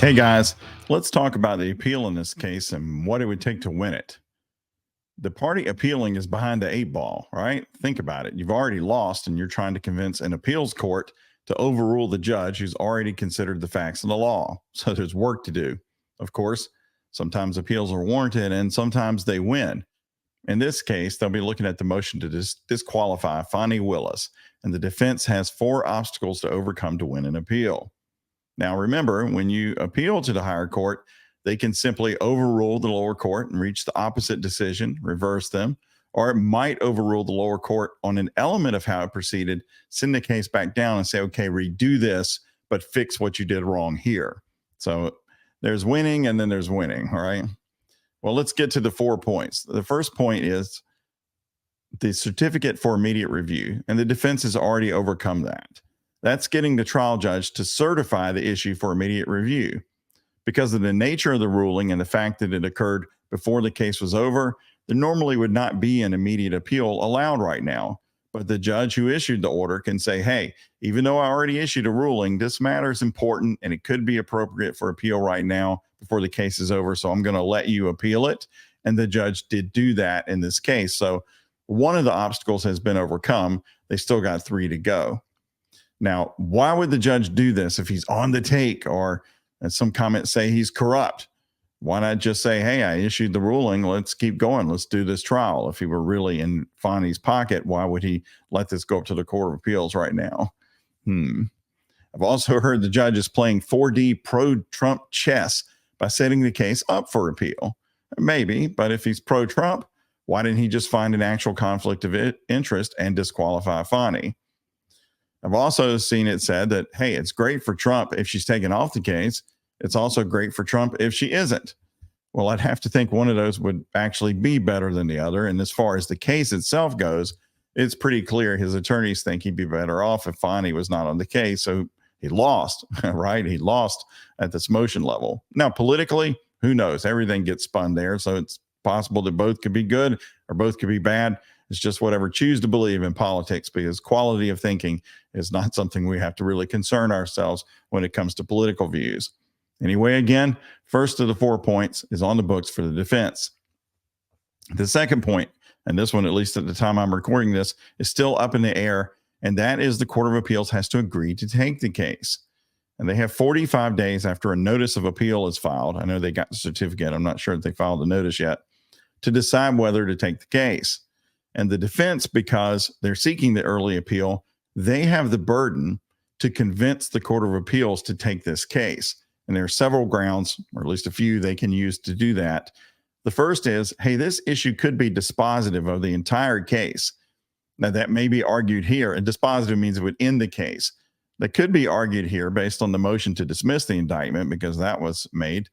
Hey guys, let's talk about the appeal in this case and what it would take to win it. The party appealing is behind the eight ball, right? Think about it. You've already lost and you're trying to convince an appeals court to overrule the judge who's already considered the facts and the law. So there's work to do. Of course, sometimes appeals are warranted and sometimes they win. In this case, they'll be looking at the motion to disqualify Fani Willis, and the defense has four obstacles to overcome to win an appeal. Now, remember, when you appeal to the higher court, they can simply overrule the lower court and reach the opposite decision, reverse them, or it might overrule the lower court on an element of how it proceeded, send the case back down and say, okay, redo this, but fix what you did wrong here. So there's winning and then there's winning. All right. Well, let's get to the 4 points. The first point is the certificate for immediate review, and the defense has already overcome that. That's getting the trial judge to certify the issue for immediate review. Because of the nature of the ruling and the fact that it occurred before the case was over, there normally would not be an immediate appeal allowed right now. But the judge who issued the order can say, hey, even though I already issued a ruling, this matter is important and it could be appropriate for appeal right now before the case is over. So I'm going to let you appeal it. And the judge did do that in this case. So one of the obstacles has been overcome. They still got 3 to go. Now, why would the judge do this if he's on the take, or as some comments say, he's corrupt? Why not just say, hey, I issued the ruling. Let's keep going. Let's do this trial. If he were really in Fani's pocket, why would he let this go up to the Court of Appeals right now? I've also heard the judge is playing 4D pro-Trump chess by setting the case up for appeal. Maybe, but if he's pro-Trump, why didn't he just find an actual conflict of interest and disqualify Fani? I've also seen it said that, hey, it's great for Trump if she's taken off the case. It's also great for Trump if she isn't. Well, I'd have to think one of those would actually be better than the other. And as far as the case itself goes, it's pretty clear his attorneys think he'd be better off if Fani was not on the case. So he lost, right? He lost at this motion level. Now, politically, who knows? Everything gets spun there. So it's possible that both could be good or both could be bad. It's just whatever choose to believe in politics, because quality of thinking is not something we have to really concern ourselves when it comes to political views. Anyway, again, first of the 4 points is on the books for the defense. The second point, and this one, at least at the time I'm recording this, is still up in the air, and that is the Court of Appeals has to agree to take the case. And they have 45 days after a notice of appeal is filed. I know they got the certificate. I'm not sure if they filed the notice yet, to decide whether to take the case. And the defense, because they're seeking the early appeal, they have the burden to convince the Court of Appeals to take this case. And there are several grounds, or at least a few, they can use to do that. The first is, hey, this issue could be dispositive of the entire case. Now, that may be argued here, and dispositive means it would end the case. That could be argued here based on the motion to dismiss the indictment, because that was made,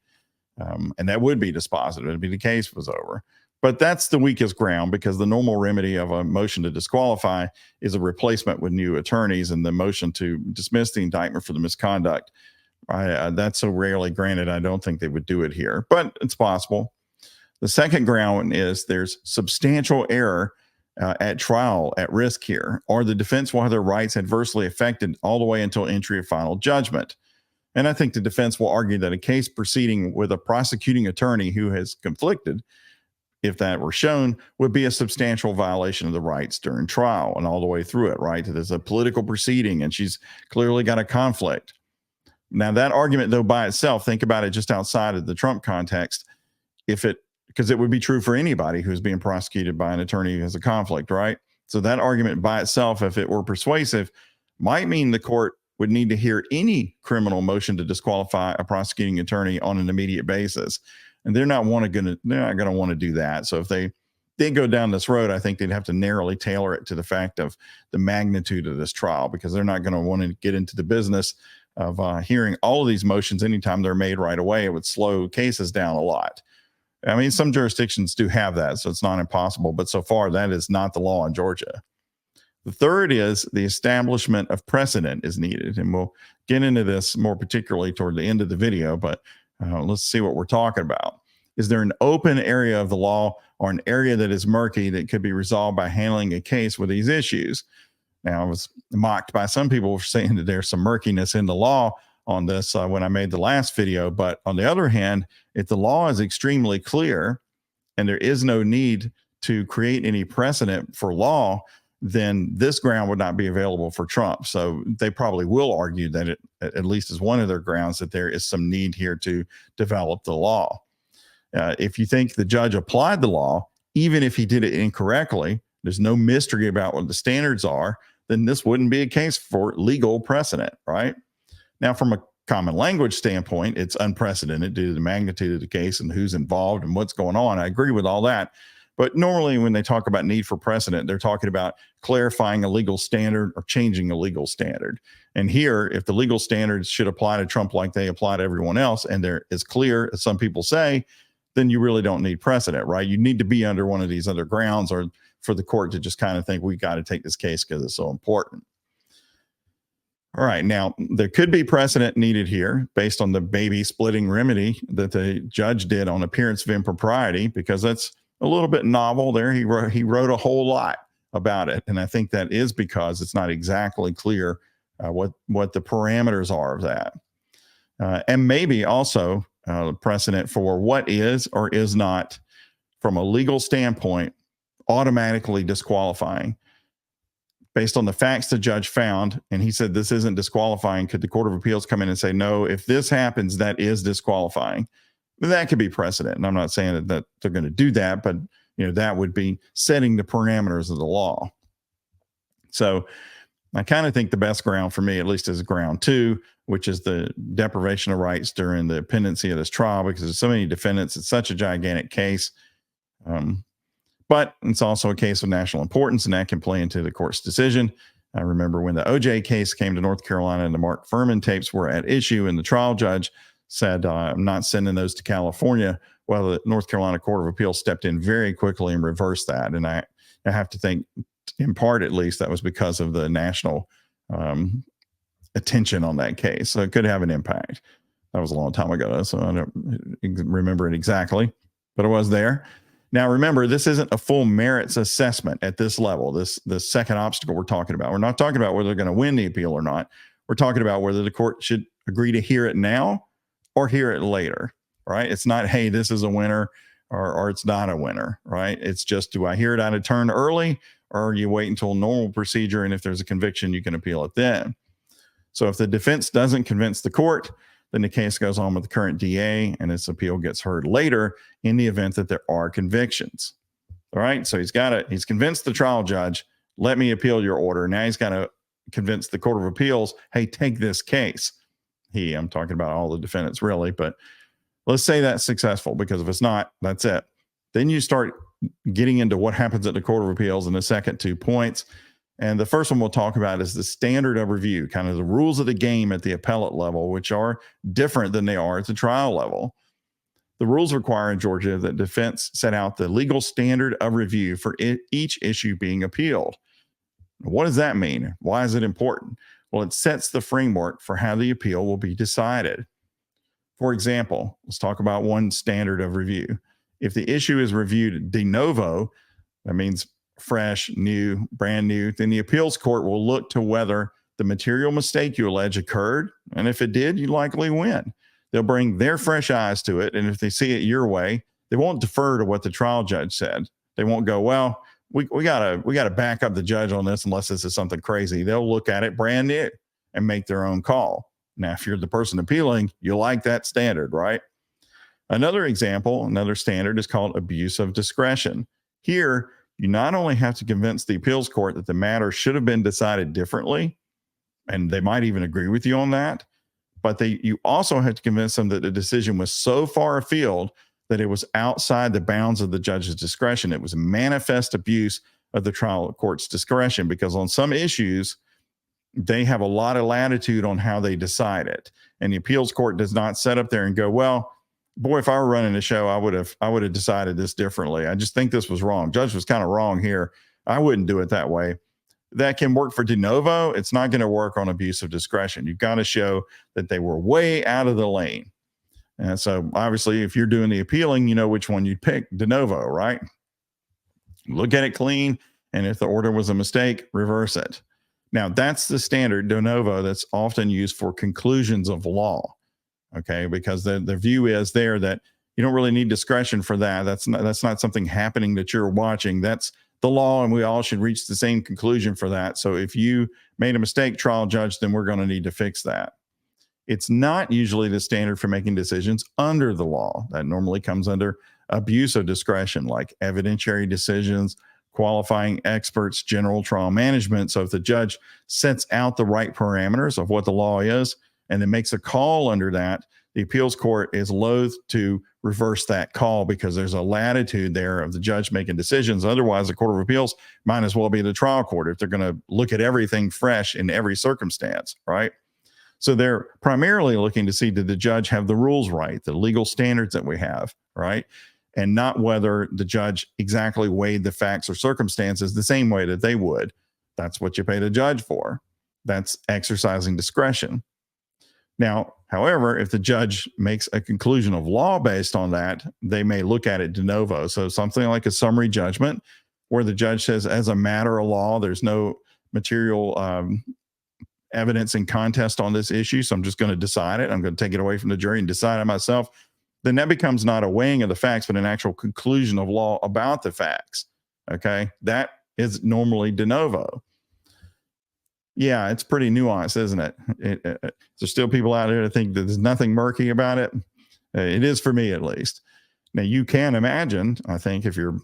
and that would be dispositive. It'd be the case was over. But that's the weakest ground, because the normal remedy of a motion to disqualify is a replacement with new attorneys, and the motion to dismiss the indictment for the misconduct. That's so rarely granted, I don't think they would do it here, but it's possible. The second ground is there's substantial error at trial at risk here, or the defense will have their rights adversely affected all the way until entry of final judgment. And I think the defense will argue that a case proceeding with a prosecuting attorney who has conflicted, if that were shown, would be a substantial violation of the rights during trial and all the way through it, right? There's a political proceeding and she's clearly got a conflict. Now, that argument, though, by itself, think about it just outside of the Trump context, because it would be true for anybody who's being prosecuted by an attorney who has a conflict, right? So that argument by itself, if it were persuasive, might mean the court would need to hear any criminal motion to disqualify a prosecuting attorney on an immediate basis. And they're not going to want to do that. So if they did go down this road, I think they'd have to narrowly tailor it to the fact of the magnitude of this trial, because they're not going to want to get into the business of hearing all of these motions anytime they're made right away. It would slow cases down a lot. I mean, some jurisdictions do have that, so it's not impossible. But so far, that is not the law in Georgia. The third is the establishment of precedent is needed. And we'll get into this more particularly toward the end of the video, but let's see what we're talking about. Is there an open area of the law or an area that is murky that could be resolved by handling a case with these issues? Now, I was mocked by some people for saying that there's some murkiness in the law. on this when I made the last video. But on the other hand, if the law is extremely clear and there is no need to create any precedent for law, then this ground would not be available for Trump. So they probably will argue that it at least is one of their grounds that there is some need here to develop the law. If you think the judge applied the law, even if he did it incorrectly, there's no mystery about what the standards are, then this wouldn't be a case for legal precedent, right? Now, from a common language standpoint, it's unprecedented due to the magnitude of the case and who's involved and what's going on. I agree with all that. But normally when they talk about need for precedent, they're talking about clarifying a legal standard or changing a legal standard. And here, if the legal standards should apply to Trump like they apply to everyone else, and they're as clear as some people say, then you really don't need precedent, right? You need to be under one of these other grounds, or for the court to just kind of think we got to take this case because it's so important. All right, now there could be precedent needed here based on the baby splitting remedy that the judge did on appearance of impropriety, because that's a little bit novel there. He wrote a whole lot about it, and I think that is because it's not exactly clear what the parameters are of that, and maybe also precedent for what is or is not, from a legal standpoint, automatically disqualifying. Based on the facts the judge found, and he said this isn't disqualifying, could the Court of Appeals come in and say, no, if this happens, that is disqualifying? That could be precedent. And I'm not saying that they're going to do that, but that would be setting the parameters of the law. So I kind of think the best ground for me, at least, is ground 2, which is the deprivation of rights during the pendency of this trial, because there's so many defendants. It's such a gigantic case. But it's also a case of national importance, and that can play into the court's decision. I remember when the OJ case came to North Carolina and the Mark Furman tapes were at issue, and the trial judge said, I'm not sending those to California. Well, the North Carolina Court of Appeals stepped in very quickly and reversed that. And I have to think, in part at least, that was because of the national attention on that case. So it could have an impact. That was a long time ago, so I don't remember it exactly, but it was there. Now, remember, this isn't a full merits assessment at this level. The second obstacle we're talking about. We're not talking about whether they're going to win the appeal or not. We're talking about whether the court should agree to hear it now or hear it later, right? It's not, hey, this is a winner or it's not a winner, right? It's just, do I hear it out of turn early, or you wait until normal procedure, and if there's a conviction, you can appeal it then. So if the defense doesn't convince the court, then the case goes on with the current DA, and its appeal gets heard later in the event that there are convictions. All right, so he's convinced the trial judge, let me appeal your order. Now he's got to convince the Court of Appeals, hey, take this case. I'm talking about all the defendants really, but let's say that's successful, because if it's not, that's it. Then you start getting into what happens at the Court of Appeals in the second 2 points. And the first one we'll talk about is the standard of review, kind of the rules of the game at the appellate level, which are different than they are at the trial level. The rules require in Georgia that defense set out the legal standard of review for each issue being appealed. What does that mean? Why is it important? Well, it sets the framework for how the appeal will be decided. For example, let's talk about one standard of review. If the issue is reviewed de novo, that means fresh, new, brand new, then the appeals court will look to whether the material mistake you allege occurred. And if it did, you likely win. They'll bring their fresh eyes to it. And if they see it your way, they won't defer to what the trial judge said. They won't go, well, we gotta back up the judge on this unless this is something crazy. They'll look at it brand new and make their own call. Now, if you're the person appealing, you like that standard, right? Another example, another standard is called abuse of discretion. Here, you not only have to convince the appeals court that the matter should have been decided differently, and they might even agree with you on that, but you also have to convince them that the decision was so far afield that it was outside the bounds of the judge's discretion. It was manifest abuse of the trial court's discretion, because on some issues, they have a lot of latitude on how they decide it. And the appeals court does not sit up there and go, well, boy, if I were running the show, I would have decided this differently. I just think this was wrong. Judge was kind of wrong here. I wouldn't do it that way. That can work for de novo. It's not going to work on abuse of discretion. You've got to show that they were way out of the lane. And so obviously, if you're doing the appealing, you know which one you'd pick, de novo, right? Look at it clean. And if the order was a mistake, reverse it. Now, that's the standard de novo that's often used for conclusions of law. Okay, because the view is there that you don't really need discretion for that. That's not something happening that you're watching. That's the law, and we all should reach the same conclusion for that. So if you made a mistake, trial judge, then we're going to need to fix that. It's not usually the standard for making decisions under the law. That normally comes under abuse of discretion, like evidentiary decisions, qualifying experts, general trial management. So if the judge sets out the right parameters of what the law is and then makes a call under that, the appeals court is loath to reverse that call because there's a latitude there of the judge making decisions. Otherwise, the Court of Appeals might as well be the trial court if they're going to look at everything fresh in every circumstance, right? So they're primarily looking to see, did the judge have the rules right, the legal standards that we have, right? And not whether the judge exactly weighed the facts or circumstances the same way that they would. That's what you pay the judge for. That's exercising discretion. Now, however, if the judge makes a conclusion of law based on that, they may look at it de novo. So something like a summary judgment where the judge says, as a matter of law, there's no material evidence in contest on this issue, so I'm just going to decide it. I'm going to take it away from the jury and decide it myself. Then that becomes not a weighing of the facts, but an actual conclusion of law about the facts. Okay, that is normally de novo. Yeah, it's pretty nuanced, isn't it? There's still people out there that think that there's nothing murky about it. It is for me, at least. Now, you can imagine, I think, if you're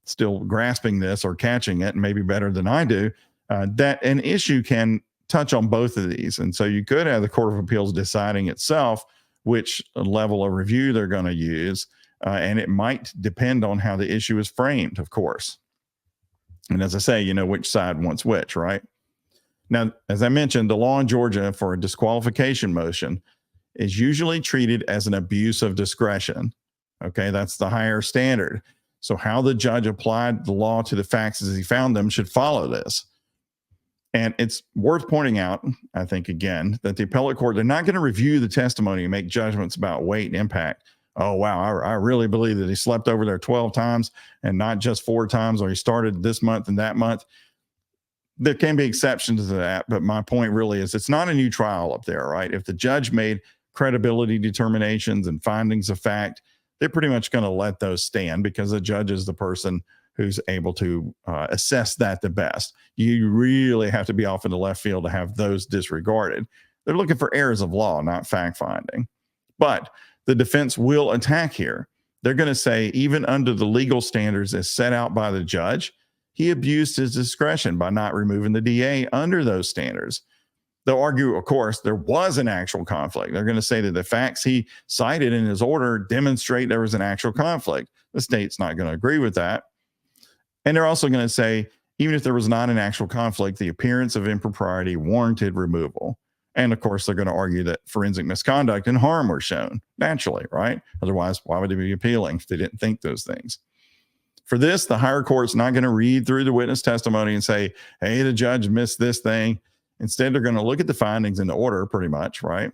still grasping this or catching it, and maybe better than I do, that an issue can touch on both of these. And so you could have the Court of Appeals deciding itself which level of review they're going to use. And it might depend on how the issue is framed, of course. And as I say, you know which side wants which, right? Now, as I mentioned, the law in Georgia for a disqualification motion is usually treated as an abuse of discretion. Okay, that's the higher standard. So how the judge applied the law to the facts as he found them should follow this. And it's worth pointing out, I think, again, that the appellate court, they're not going to review the testimony and make judgments about weight and impact. Oh, wow, I really believe that he slept over there 12 times and not just 4 times, or he started this month and that month. There can be exceptions to that, but my point really is it's not a new trial up there, right? If the judge made credibility determinations and findings of fact, they're pretty much going to let those stand because the judge is the person who's able to assess that the best. You really have to be off in the left field to have those disregarded. They're looking for errors of law, not fact finding. But the defense will attack here. They're going to say, even under the legal standards as set out by the judge, he abused his discretion by not removing the DA under those standards. They'll argue, of course, there was an actual conflict. They're going to say that the facts he cited in his order demonstrate there was an actual conflict. The state's not going to agree with that. And they're also going to say, even if there was not an actual conflict, the appearance of impropriety warranted removal. And of course, they're going to argue that forensic misconduct and harm were shown naturally, right? Otherwise, why would they be appealing if they didn't think those things? For this, the higher court's not going to read through the witness testimony and say, hey, the judge missed this thing. Instead, they're going to look at the findings in the order pretty much, right?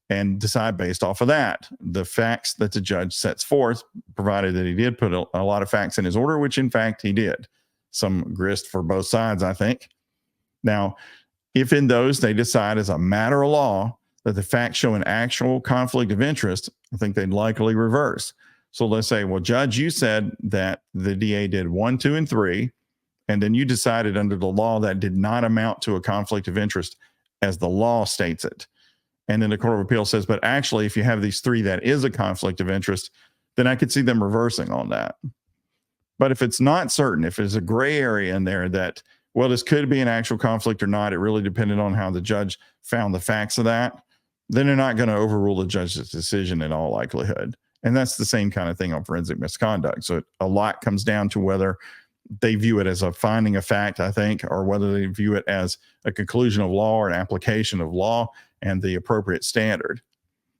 And decide based off of that, the facts that the judge sets forth, provided that he did put a lot of facts in his order, which in fact he did. Some grist for both sides, I think. Now, if in those they decide as a matter of law that the facts show an actual conflict of interest, I think they'd likely reverse. So let's say, well, Judge, you said that the DA did 1, 2, and 3, and then you decided under the law that did not amount to a conflict of interest as the law states it. And then the Court of Appeal says, but actually, if you have these 3 that is a conflict of interest, then I could see them reversing on that. But if it's not certain, if there's a gray area in there that, well, this could be an actual conflict or not, it really depended on how the judge found the facts of that, then they're not going to overrule the judge's decision in all likelihood. And that's the same kind of thing on forensic misconduct. So a lot comes down to whether they view it as a finding of fact, I think, or whether they view it as a conclusion of law or an application of law and the appropriate standard.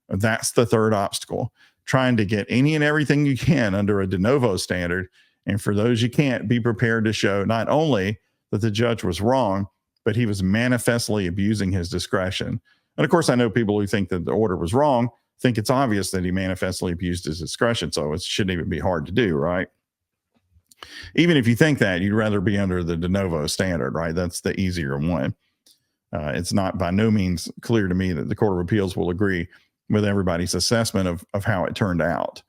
That's the third obstacle, trying to get any and everything you can under a de novo standard. And for those you can't, be prepared to show not only that the judge was wrong, but he was manifestly abusing his discretion. And of course, I know people who think that the order was wrong think it's obvious that he manifestly abused his discretion. So it shouldn't even be hard to do, right? Even if you think that, you'd rather be under the de novo standard, right? That's the easier one. It's not by no means clear to me that the Court of Appeals will agree with everybody's assessment of how it turned out.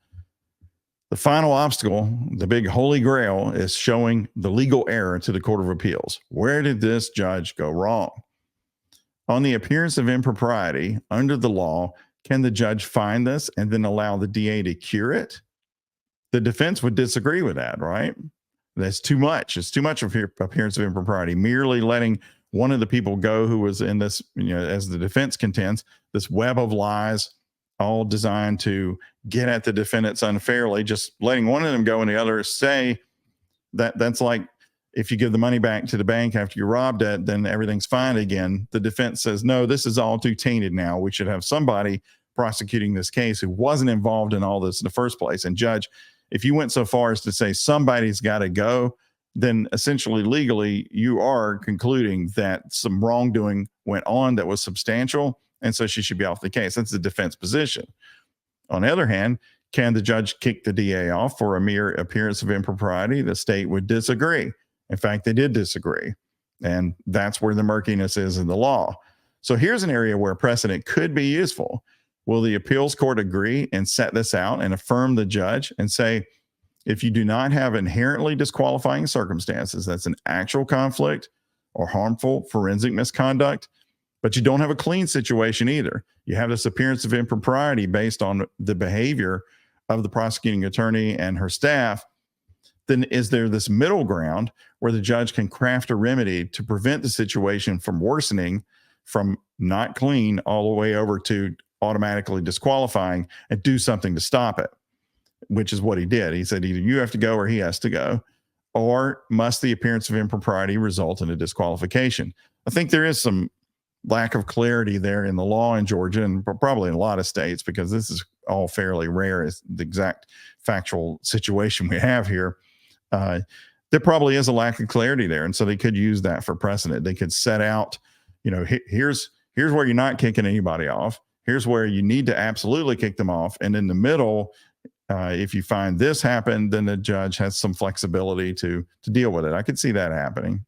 The final obstacle, the big holy grail, is showing the legal error to the Court of Appeals. Where did this judge go wrong? On the appearance of impropriety under the law, can the judge find this and then allow the DA to cure it? The defense would disagree with that, right? That's too much. It's too much of appearance of impropriety. Merely letting one of the people go who was in this, as the defense contends, this web of lies, all designed to get at the defendants unfairly, just letting one of them go and the other say that's like if you give the money back to the bank after you robbed it, then everything's fine again. The defense says, no, this is all too tainted now. We should have somebody prosecuting this case who wasn't involved in all this in the first place. And judge, if you went so far as to say somebody's got to go, then essentially legally you are concluding that some wrongdoing went on that was substantial, and so she should be off the case. That's the defense position. On the other hand, can the judge kick the DA off for a mere appearance of impropriety? The state would disagree. In fact, they did disagree. And that's where the murkiness is in the law. So here's an area where precedent could be useful. Will the appeals court agree and set this out and affirm the judge and say, if you do not have inherently disqualifying circumstances, that's an actual conflict or harmful forensic misconduct, but you don't have a clean situation either. You have this appearance of impropriety based on the behavior of the prosecuting attorney and her staff, then is there this middle ground where the judge can craft a remedy to prevent the situation from worsening from not clean all the way over to automatically disqualifying and do something to stop it, which is what he did. He said either you have to go or he has to go, or must the appearance of impropriety result in a disqualification? I think there is some lack of clarity there in the law in Georgia and probably in a lot of states, because this is all fairly rare as the exact factual situation we have here. There probably is a lack of clarity there. And so they could use that for precedent. They could set out, here's where you're not kicking anybody off. Here's where you need to absolutely kick them off. And in the middle, if you find this happen, then the judge has some flexibility to deal with it. I could see that happening.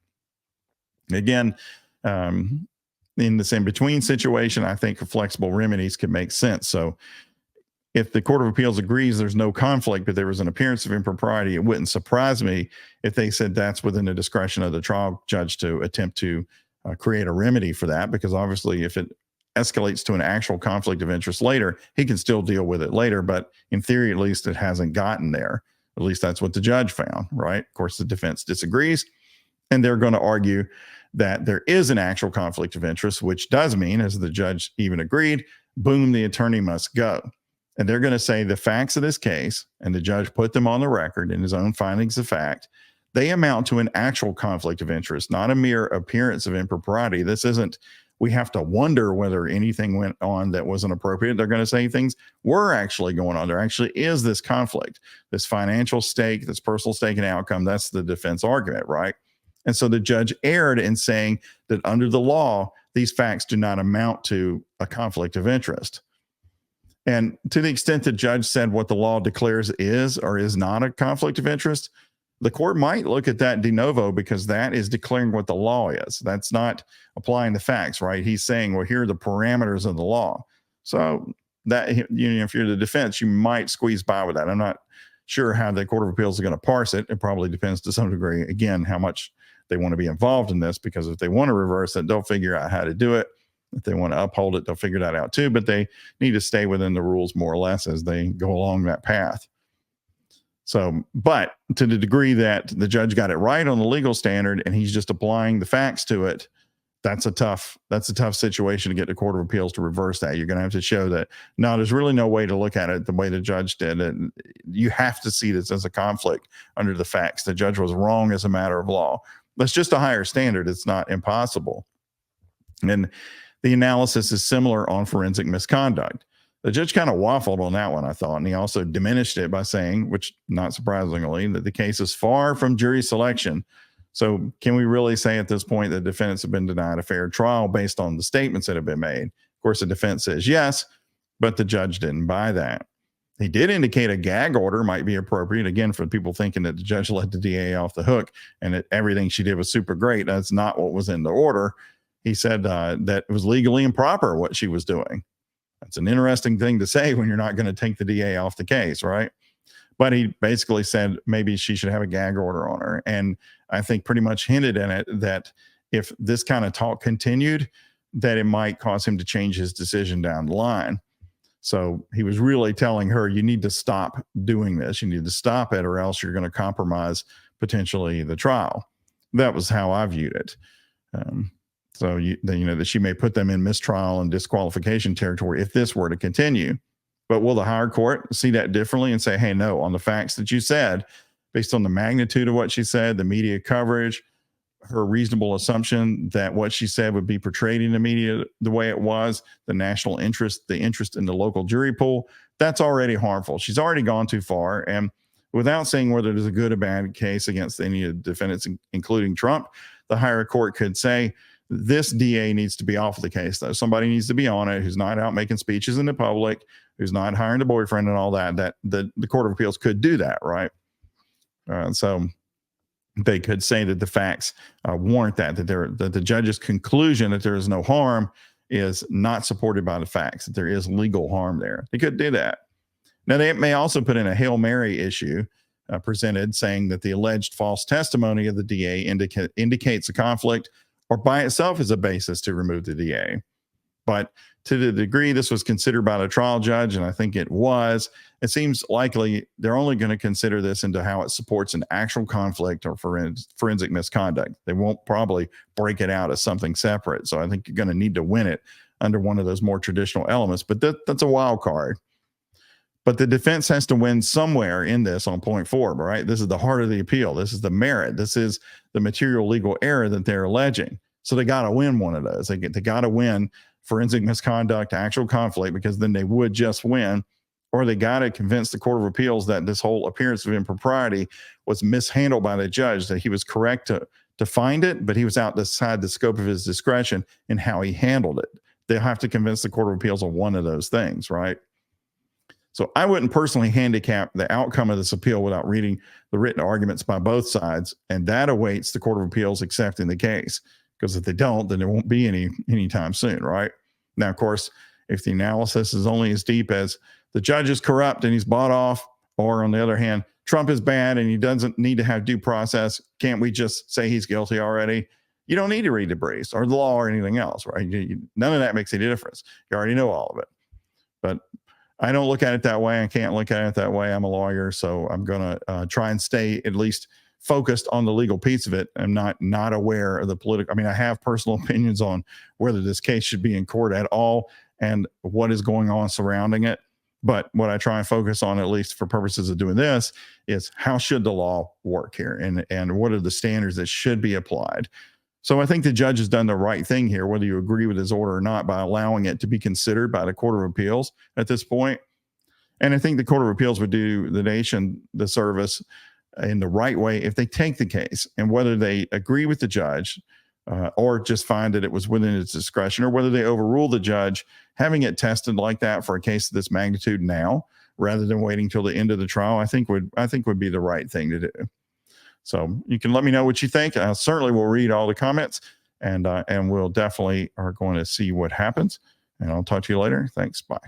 Again, in this in-between situation, I think flexible remedies could make sense. So if the Court of Appeals agrees there's no conflict, but there was an appearance of impropriety, it wouldn't surprise me if they said that's within the discretion of the trial judge to attempt to create a remedy for that, because obviously if it escalates to an actual conflict of interest later, he can still deal with it later. But in theory, at least it hasn't gotten there. At least that's what the judge found, right? Of course, the defense disagrees, and they're going to argue that there is an actual conflict of interest, which does mean, as the judge even agreed, boom, the attorney must go. And they're going to say the facts of this case, and the judge put them on the record in his own findings of fact, they amount to an actual conflict of interest, not a mere appearance of impropriety. This isn't, we have to wonder whether anything went on that wasn't appropriate. They're going to say things were actually going on. There actually is this conflict, this financial stake, this personal stake and outcome. That's the defense argument, right? And so the judge erred in saying that under the law, these facts do not amount to a conflict of interest. And to the extent the judge said what the law declares is or is not a conflict of interest, the court might look at that de novo, because that is declaring what the law is. That's not applying the facts, right? He's saying, well, here are the parameters of the law. So that, if you're the defense, you might squeeze by with that. I'm not sure how the Court of Appeals is going to parse it. It probably depends to some degree, again, how much they want to be involved in this, because if they want to reverse it, they'll figure out how to do it. If they want to uphold it, they'll figure that out too, but they need to stay within the rules more or less as they go along that path. So, but to the degree that the judge got it right on the legal standard and he's just applying the facts to it, that's a tough situation to get the Court of Appeals to reverse that. You're going to have to show that, no, there's really no way to look at it the way the judge did it. You have to see this as a conflict under the facts. The judge was wrong as a matter of law. That's just a higher standard. It's not impossible. And the analysis is similar on forensic misconduct. The judge kind of waffled on that one, I thought, and he also diminished it by saying, which not surprisingly, that the case is far from jury selection. So can we really say at this point that defendants have been denied a fair trial based on the statements that have been made? Of course, the defense says yes, but the judge didn't buy that. He did indicate a gag order might be appropriate, again, for people thinking that the judge let the DA off the hook and that everything she did was super great. That's not what was in the order. he said that it was legally improper what she was doing. That's an interesting thing to say when you're not going to take the DA off the case, right? But he basically said maybe she should have a gag order on her. And I think pretty much hinted in it that if this kind of talk continued, that it might cause him to change his decision down the line. So he was really telling her, you need to stop doing this. You need to stop it, or else you're going to compromise potentially the trial. That was how I viewed it. So that she may put them in mistrial and disqualification territory if this were to continue. But will the higher court see that differently and say, hey, no, on the facts that you said, based on the magnitude of what she said, the media coverage, her reasonable assumption that what she said would be portrayed in the media the way it was, the national interest, the interest in the local jury pool, that's already harmful. She's already gone too far. And without saying whether there's a good or bad case against any of the defendants, including Trump, the higher court could say, this DA needs to be off of the case, though. Somebody needs to be on it who's not out making speeches in the public, who's not hiring a boyfriend and all that. That the Court of Appeals could do that, right? So they could say that the facts warrant that the judge's conclusion that there is no harm is not supported by the facts, that there is legal harm there. They could do that. Now, they may also put in a Hail Mary issue presented saying that the alleged false testimony of the DA indicates a conflict or by itself is a basis to remove the DA. But to the degree this was considered by the trial judge, and I think it was, it seems likely they're only going to consider this into how it supports an actual conflict or forensic misconduct. They won't probably break it out as something separate. So I think you're going to need to win it under one of those more traditional elements. But that's a wild card. But the defense has to win somewhere in this on point 4, right? This is the heart of the appeal. This is the merit. This is the material legal error that they're alleging. So they got to win one of those. They got to win forensic misconduct, actual conflict, because then they would just win. Or they got to convince the Court of Appeals that this whole appearance of impropriety was mishandled by the judge, that he was correct to find it, but he was outside the scope of his discretion in how he handled it. They'll have to convince the Court of Appeals on one of those things, right? So I wouldn't personally handicap the outcome of this appeal without reading the written arguments by both sides, and that awaits the Court of Appeals accepting the case. Because if they don't, then there won't be any anytime soon, right? Now, of course, if the analysis is only as deep as the judge is corrupt and he's bought off, or on the other hand, Trump is bad and he doesn't need to have due process, can't we just say he's guilty already? You don't need to read the briefs or the law or anything else, right? None of that makes any difference. You already know all of it. But I don't look at it that way. I can't look at it that way. I'm a lawyer, so I'm going to try and stay at least focused on the legal piece of it. I'm not aware of the political. I mean, I have personal opinions on whether this case should be in court at all and what is going on surrounding it. But what I try and focus on, at least for purposes of doing this, is how should the law work here, and what are the standards that should be applied. So I think the judge has done the right thing here, whether you agree with his order or not, by allowing it to be considered by the Court of Appeals at this point. And I think the Court of Appeals would do the nation the service in the right way if they take the case, and whether they agree with the judge or just find that it was within its discretion, or whether they overrule the judge, having it tested like that for a case of this magnitude now, rather than waiting till the end of the trial, I think would be the right thing to do. So you can let me know what you think. I certainly will read all the comments, and we'll definitely are going to see what happens. And I'll talk to you later. Thanks. Bye.